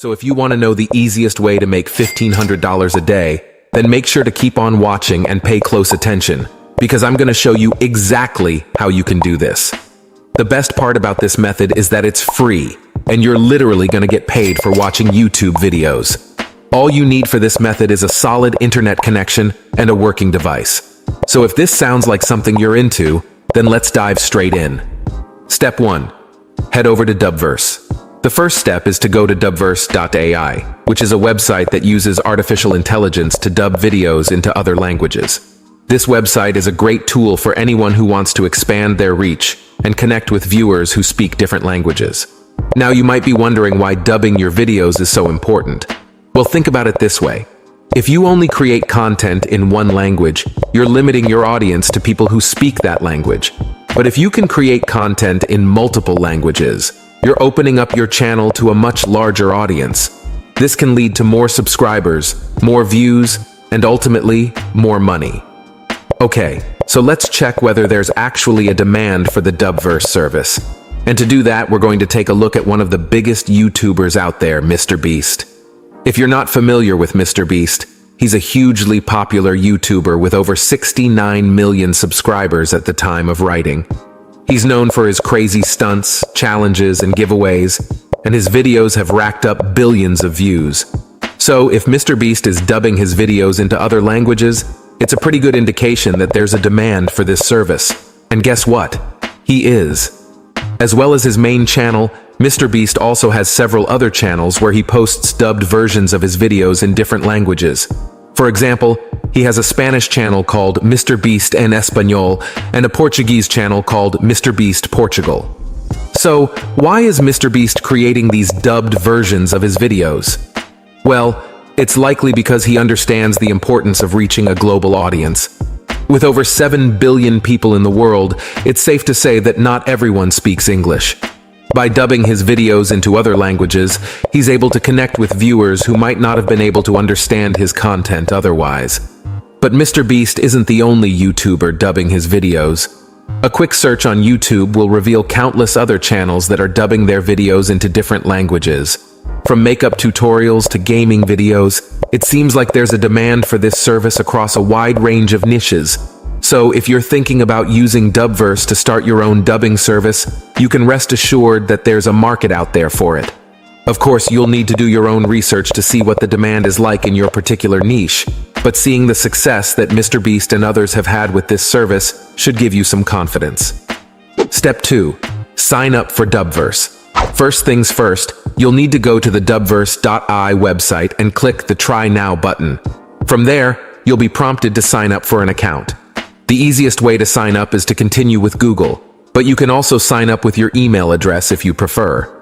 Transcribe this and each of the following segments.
So if you want to know the easiest way to make $1,500 a day, then make sure to keep on watching and pay close attention, because I'm going to show you exactly how you can do this. The best part about this method is that it's free, and you're literally going to get paid for watching YouTube videos. All you need for this method is a solid internet connection and a working device. So if this sounds like something you're into, then let's dive straight in. Step 1. Head over to Dubverse. The first step is to go to dubverse.ai, which is a website that uses artificial intelligence to dub videos into other languages. This website is a great tool for anyone who wants to expand their reach and connect with viewers who speak different languages. Now you might be wondering why dubbing your videos is so important. Well, think about it this way. If you only create content in one language, you're limiting your audience to people who speak that language. But if you can create content in multiple languages, you're opening up your channel to a much larger audience. This can lead to more subscribers, more views, and ultimately, more money. Okay, so let's check whether there's actually a demand for the Dubverse service. And to do that, we're going to take a look at one of the biggest YouTubers out there, Mr. Beast. If you're not familiar with Mr. Beast, he's a hugely popular YouTuber with over 69 million subscribers at the time of writing. He's known for his crazy stunts, challenges, and giveaways, and his videos have racked up billions of views. So if Mr. Beast is dubbing his videos into other languages, it's a pretty good indication that there's a demand for this service. And guess what? He is. As well as his main channel, Mr. Beast also has several other channels where he posts dubbed versions of his videos in different languages. For example, he has a Spanish channel called Mr. Beast en Español and a Portuguese channel called Mr. Beast Portugal. So, why is Mr. Beast creating these dubbed versions of his videos? Well, it's likely because he understands the importance of reaching a global audience. With over 7 billion people in the world, it's safe to say that not everyone speaks English. By dubbing his videos into other languages, he's able to connect with viewers who might not have been able to understand his content otherwise. But Mr. Beast isn't the only YouTuber dubbing his videos. A quick search on YouTube will reveal countless other channels that are dubbing their videos into different languages. From makeup tutorials to gaming videos, it seems like there's a demand for this service across a wide range of niches. So if you're thinking about using Dubverse to start your own dubbing service, you can rest assured that there's a market out there for it. Of course, you'll need to do your own research to see what the demand is like in your particular niche, but seeing the success that Mr. Beast and others have had with this service should give you some confidence. Step 2. Sign up for Dubverse. First things first, you'll need to go to the dubverse.ai website and click the Try Now button. From there, you'll be prompted to sign up for an account. The easiest way to sign up is to continue with Google, but you can also sign up with your email address if you prefer.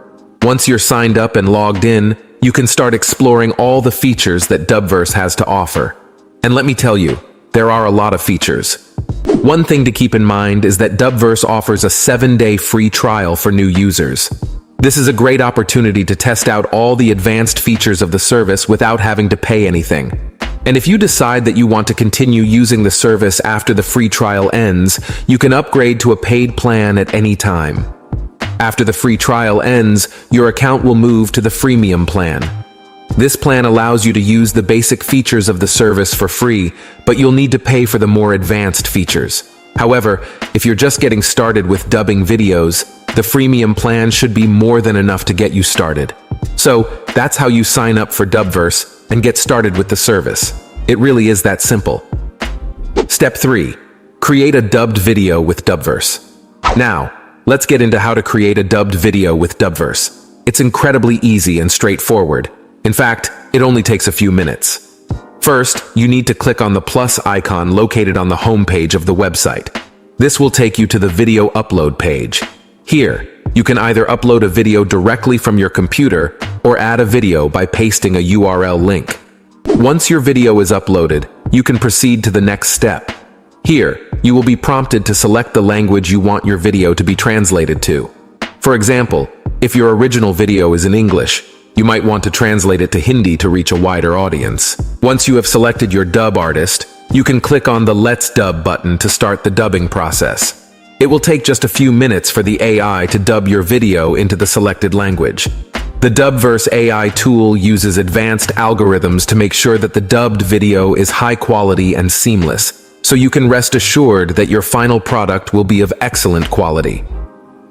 Once you're signed up and logged in, you can start exploring all the features that Dubverse has to offer. And let me tell you, there are a lot of features. One thing to keep in mind is that Dubverse offers a 7-day free trial for new users. This is a great opportunity to test out all the advanced features of the service without having to pay anything. And if you decide that you want to continue using the service after the free trial ends, you can upgrade to a paid plan at any time. After the free trial ends, your account will move to the freemium plan. This plan allows you to use the basic features of the service for free, but you'll need to pay for the more advanced features. However, if you're just getting started with dubbing videos, the freemium plan should be more than enough to get you started. So, that's how you sign up for Dubverse and get started with the service. It really is that simple. Step 3. Create a dubbed video with Dubverse. Now, let's get into how to create a dubbed video with Dubverse. It's incredibly easy and straightforward. In fact, it only takes a few minutes. First, you need to click on the plus icon located on the home page of the website. This will take you to the video upload page. Here, you can either upload a video directly from your computer or add a video by pasting a URL link. Once your video is uploaded, you can proceed to the next step. Here, you will be prompted to select the language you want your video to be translated to. For example, if your original video is in English, you might want to translate it to Hindi to reach a wider audience. Once you have selected your dub artist, you can click on the Let's Dub button to start the dubbing process. It will take just a few minutes for the AI to dub your video into the selected language. The Dubverse AI tool uses advanced algorithms to make sure that the dubbed video is high quality and seamless, so you can rest assured that your final product will be of excellent quality.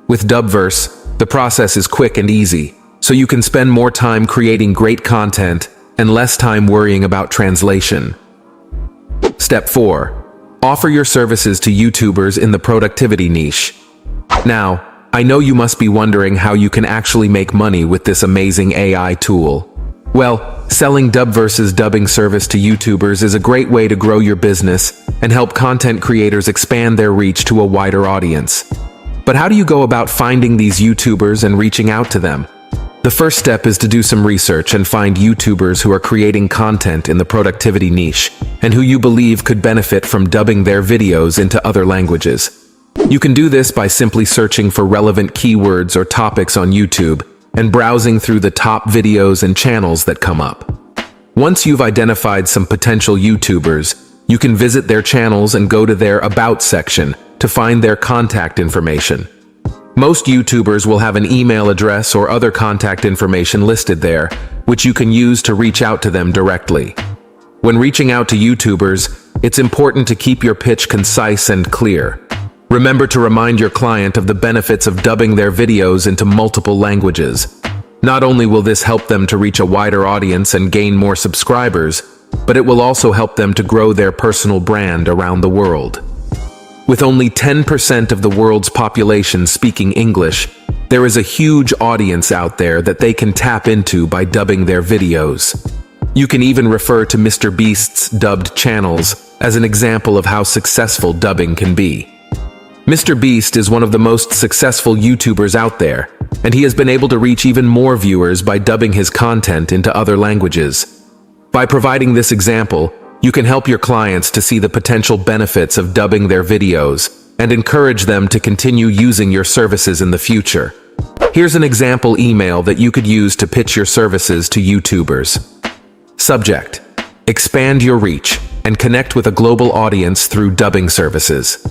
With Dubverse, the process is quick and easy, so you can spend more time creating great content and less time worrying about translation. Step 4. Offer your services to YouTubers in the productivity niche. Now, I know you must be wondering how you can actually make money with this amazing AI tool. Well, selling Dubverse's dubbing service to YouTubers is a great way to grow your business and help content creators expand their reach to a wider audience. But how do you go about finding these YouTubers and reaching out to them? The first step is to do some research and find YouTubers who are creating content in the productivity niche and who you believe could benefit from dubbing their videos into other languages. You can do this by simply searching for relevant keywords or topics on YouTube and browsing through the top videos and channels that come up. Once you've identified some potential YouTubers, you can visit their channels and go to their About section to find their contact information. Most YouTubers will have an email address or other contact information listed there, which you can use to reach out to them directly. When reaching out to YouTubers, it's important to keep your pitch concise and clear. Remember to remind your client of the benefits of dubbing their videos into multiple languages. Not only will this help them to reach a wider audience and gain more subscribers, but it will also help them to grow their personal brand around the world. With only 10% of the world's population speaking English, there is a huge audience out there that they can tap into by dubbing their videos. You can even refer to Mr. Beast's dubbed channels as an example of how successful dubbing can be. Mr. Beast is one of the most successful YouTubers out there, and he has been able to reach even more viewers by dubbing his content into other languages. By providing this example, you can help your clients to see the potential benefits of dubbing their videos and encourage them to continue using your services in the future. Here's an example email that you could use to pitch your services to YouTubers. Subject: expand your reach and connect with a global audience through dubbing services.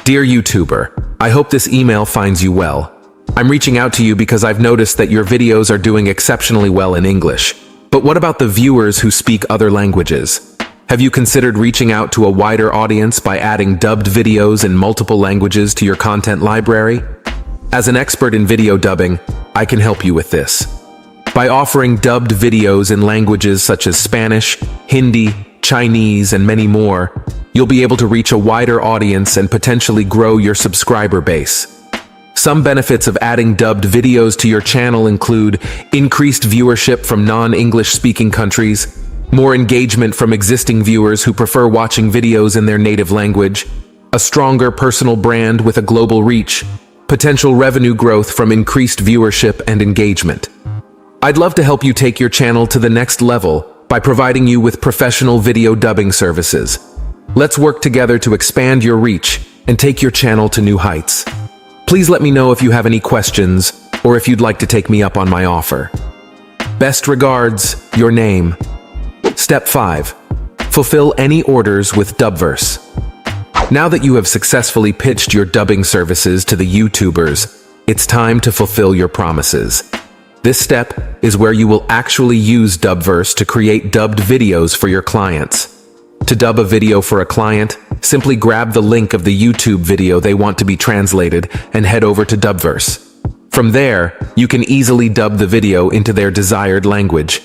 Dear YouTuber, I hope this email finds you well. I'm reaching out to you because I've noticed that your videos are doing exceptionally well in English. But what about the viewers who speak other languages? Have you considered reaching out to a wider audience by adding dubbed videos in multiple languages to your content library? As an expert in video dubbing, I can help you with this. By offering dubbed videos in languages such as Spanish, Hindi, Chinese, and many more, you'll be able to reach a wider audience and potentially grow your subscriber base. Some benefits of adding dubbed videos to your channel include increased viewership from non-English speaking countries, more engagement from existing viewers who prefer watching videos in their native language, a stronger personal brand with a global reach, potential revenue growth from increased viewership and engagement. I'd love to help you take your channel to the next level by providing you with professional video dubbing services. Let's work together to expand your reach and take your channel to new heights. Please let me know if you have any questions or if you'd like to take me up on my offer. Best regards, your name. Step 5. Fulfill any orders with Dubverse. Now that you have successfully pitched your dubbing services to the YouTubers, it's time to fulfill your promises. This step is where you will actually use Dubverse to create dubbed videos for your clients. To dub a video for a client, simply grab the link of the YouTube video they want to be translated and head over to Dubverse. From there, you can easily dub the video into their desired language.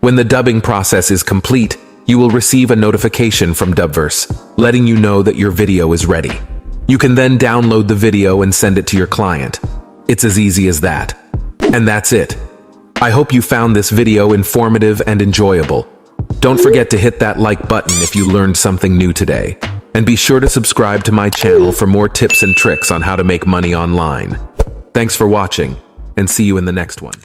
When the dubbing process is complete, you will receive a notification from Dubverse, letting you know that your video is ready. You can then download the video and send it to your client. It's as easy as that. And that's it. I hope you found this video informative and enjoyable. Don't forget to hit that like button if you learned something new today. And be sure to subscribe to my channel for more tips and tricks on how to make money online. Thanks for watching, and see you in the next one.